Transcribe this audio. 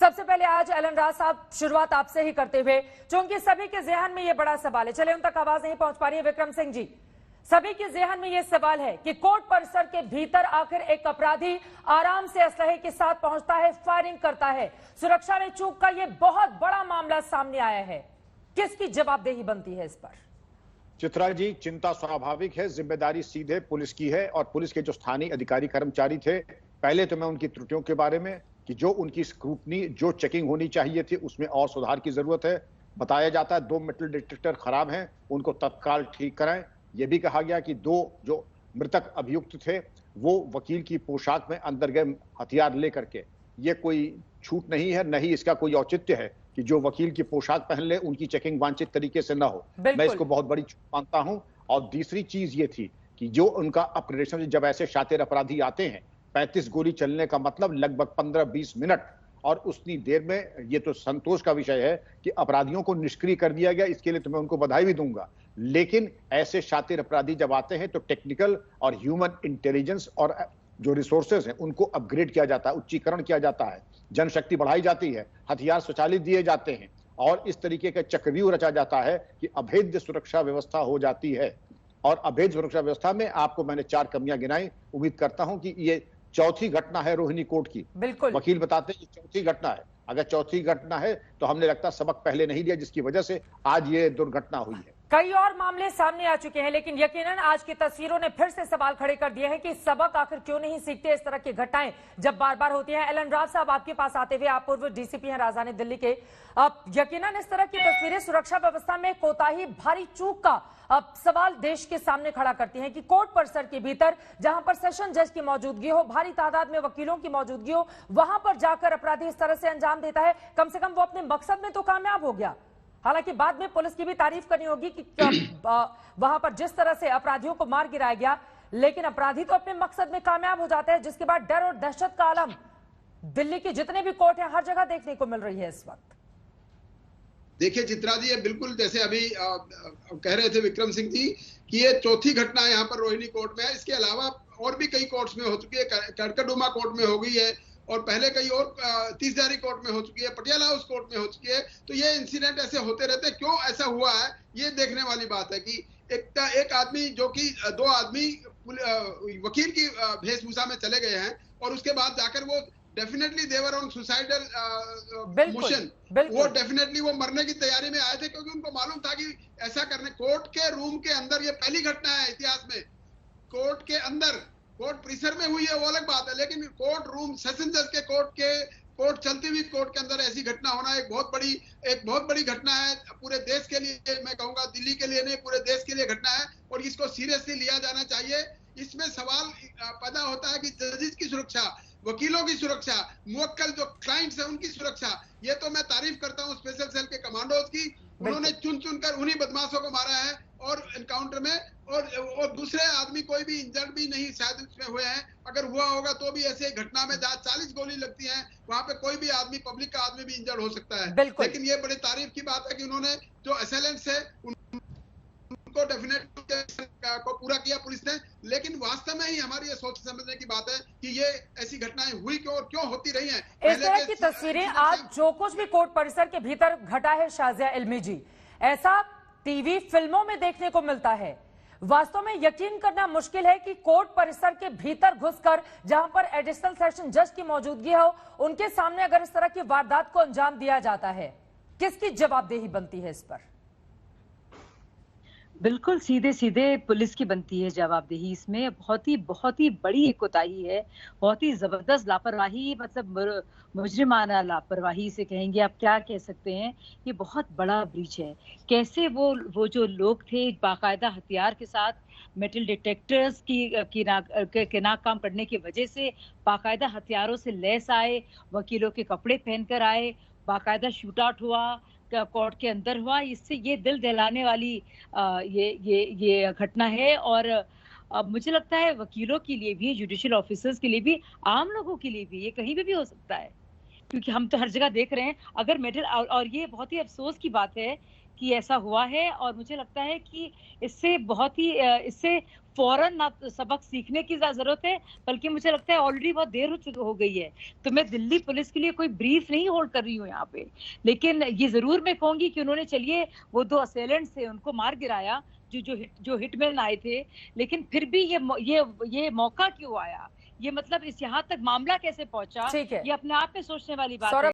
सबसे पहले आज एलन राज साहब, शुरुआत आपसे ही करते हुए, क्योंकि सभी के ज़हन में ये बड़ा सवाल है, चले उन तक आवाज नहीं पहुंच पा रही है। विक्रम सिंह जी, सभी के ज़हन में ये सवाल है कि कोर्ट परिसर के भीतर आखिर एक अपराधी आराम से असलहे के साथ पहुंचता है, फायरिंग करता है, सुरक्षा में चूक का ये बहुत बड़ा मामला सामने आया है। किसकी जवाबदेही बनती है इस पर? चित्रा जी, चिंता स्वाभाविक है, जिम्मेदारी सीधे पुलिस की है और पुलिस के जो स्थानीय अधिकारी कर्मचारी थे, पहले तो मैं उनकी त्रुटियों के बारे में कि जो उनकी स्क्रूटनी, जो चेकिंग होनी चाहिए थी, उसमें और सुधार की जरूरत है। बताया जाता है 2 मेटल डिटेक्टर खराब हैं, उनको तत्काल ठीक कराएं। यह भी कहा गया कि 2 जो मृतक अभियुक्त थे वो वकील की पोशाक में अंदर गए हथियार लेकर के। ये कोई छूट नहीं है, नहीं इसका कोई औचित्य है कि जो वकील की पोशाक पहन ले उनकी चेकिंग वांछित तरीके से ना हो। मैं इसको बहुत बड़ी चूक मानता हूं। और दूसरी चीज ये थी कि जो उनका ऑपरेशन, जब ऐसे शातिर अपराधी आते हैं, 35 गोली चलने का मतलब लगभग 15-20 मिनट, और उतनी देर में, ये तो संतोष का विषय है कि अपराधियों को निष्क्रिय कर दिया गया, इसके लिए तो मैं उनको बधाई भी दूंगा। लेकिन ऐसे शातिर अपराधी जब आते हैं तो टेक्निकल और ह्यूमन इंटेलिजेंस और जो रिसोर्सेज हैं उनको अपग्रेड किया जाता है, उच्चीकरण किया जाता है, जनशक्ति बढ़ाई जाती है, हथियार स्वचालित दिए जाते हैं और इस तरीके का चक्रव्यूह रचा जाता है कि अभेद्य सुरक्षा व्यवस्था हो जाती है। और अभेद्य सुरक्षा व्यवस्था में आपको मैंने 4 कमियां गिनाई। उम्मीद करता हूं कि ये चौथी घटना है रोहिणी कोर्ट की। बिल्कुल, वकील बताते हैं कि चौथी घटना है। अगर चौथी घटना है तो हमने लगता सबक पहले नहीं लिया, जिसकी वजह से आज ये दुर्घटना हुई है। कई और मामले सामने आ चुके हैं, लेकिन यकीनन आज की तस्वीरों ने फिर से सवाल खड़े कर दिए हैं कि सबक आखिर क्यों नहीं सीखते इस तरह की घटनाएं जब बार बार होती हैं। एलन राज साहब, आपके पास आते हुए, आप पूर्व डीसीपी हैं राजधानी दिल्ली के, अब यकीनन इस तरह की तस्वीरें सुरक्षा व्यवस्था में कोताही, भारी चूक का अब सवाल देश के सामने खड़ा करती हैं कि कोर्ट परिसर के भीतर जहां पर सेशन जज की मौजूदगी हो, भारी तादाद में वकीलों की मौजूदगी हो, वहां पर जाकर अपराधी इस तरह से अंजाम देता है। कम से कम वो अपने मकसद में तो कामयाब हो गया। हालांकि बाद में पुलिस की भी तारीफ करनी होगी कि वहां पर जिस तरह से अपराधियों को मार गिराया गया, लेकिन अपराधी तो अपने मकसद में कामयाब हो जाते हैं, जिसके बाद डर और दहशत का आलम दिल्ली के जितने भी कोर्ट हैं हर जगह देखने को मिल रही है इस वक्त। देखिए चित्रा जी, ये बिल्कुल जैसे अभी कह रहे थे विक्रम सिंह जी कि ये चौथी घटना यहाँ पर रोहिणी कोर्ट में है। इसके अलावा और भी कई कोर्ट्स में हो चुकी है, कड़कड़डुमा कोर्ट में हो गई है और पहले कई और तीसजारी कोर्ट में हो चुकी है, पटियाला हाउस कोर्ट में हो चुकी है। तो ये इंसिडेंट ऐसे होते रहते हैं। क्यों ऐसा हुआ है ये देखने वाली बात है कि एक आदमी, जो कि 2 आदमी वकील की वेशभूषा में चले गए हैं और उसके बाद जाकर वो definitely devour on suicidal motion, वो डेफिनेटली वो मरने की तैयारी में आए थे, क्योंकि उनको मालूम था कि ऐसा करने। कोर्ट के रूम के अंदर ये पहली घटना है इतिहास में, कोर्ट के अंदर, कोर्ट परिसर में हुई है वो अलग बात है, लेकिन कोर्ट रूम, सेशन जज के कोर्ट चलती हुई कोर्ट के अंदर ऐसी घटना होना एक बहुत बड़ी घटना है। पूरे देश के लिए, मैं कहूंगा दिल्ली के लिए नहीं, पूरे देश के लिए घटना है और इसको सीरियसली लिया जाना चाहिए। इसमें सवाल पैदा होता है कि जजेस की सुरक्षा, वकीलों की सुरक्षा, मुवक्किल जो क्लाइंट्स हैं उनकी सुरक्षा। ये तो मैं तारीफ करता हूं स्पेशल सेल के कमांडोज की, उन्होंने चुनकर उन्हीं बदमाशों को मारा है और एनकाउंटर में, और दूसरे आदमी कोई भी इंजर्ड भी नहीं शायद उसमें हुए हैं। अगर हुआ होगा तो भी ऐसे घटना में जहाँ 40 गोली लगती है वहां पे कोई भी आदमी, पब्लिक का आदमी भी इंजर्ड हो सकता है। लेकिन ये बड़ी तारीफ की बात है कि उन्होंने जो असेलेंट्स है उनको डेफिनेटली को पूरा किया पुलिस ने। लेकिन वास्तव में ही हमारी ये सोच समझने की बात है कि ये ऐसी घटनाएं हुई क्यों और क्यों होती रही हैं। इस तरह की तस्वीरें आज जो कुछ भी कोर्ट परिसर के भीतर घटा है शाजिया इल्मी जी, ऐसा टीवी फिल्मों में देखने को मिलता है। वास्तव में यकीन करना मुश्किल है कि कोर्ट परिसर के भीतर घुसकर जहां पर एडिशनल सेशन जज की मौजूदगी हो, उनके सामने अगर इस तरह की वारदात को अंजाम दिया जाता है, किसकी जवाबदेही बनती है इस पर? बिल्कुल सीधे सीधे पुलिस की बनती है जवाबदेही। इसमें बहुत ही बड़ी एक कोताही है, बहुत ही जबरदस्त लापरवाही, मतलब मुजरिमाना लापरवाही से कहेंगे, आप क्या कह सकते हैं। ये बहुत बड़ा ब्रीच है। कैसे वो जो लोग थे बाकायदा हथियार के साथ, मेटल डिटेक्टर्स की नाकाम करने की वजह से बाकायदा हथियारों से लैस आए, वकीलों के कपड़े पहनकर आए, बाकायदा शूट आउट हुआ, कोर्ट के अंदर हुआ। इससे ये दिल दहलाने वाली ये घटना है। और मुझे लगता है वकीलों के लिए भी, जुडिशियल ऑफिसर्स के लिए भी, आम लोगों के लिए भी ये कहीं भी हो सकता है। क्योंकि हम तो हर जगह देख रहे हैं अगर मेडल और ये बहुत ही अफसोस की बात है कि ऐसा हुआ है। और मुझे लगता है कि इससे फौरन ना सबक सीखने की जरूरत है, बल्कि मुझे लगता है ऑलरेडी बहुत देर हो गई है। तो मैं दिल्ली पुलिस के लिए कोई ब्रीफ नहीं होल्ड कर रही हूँ यहाँ पे, लेकिन ये जरूर मैं कहूंगी कि उन्होंने, चलिए वो 2 असेलेंट्स थे उनको मार गिराया, जो हिटमैन आए थे, लेकिन फिर भी ये मौका क्यों आया, ये मतलब इस यहाँ तक मामला कैसे पहुंचा, ठीक है। ये अपने आप में सोचने वाली बात है।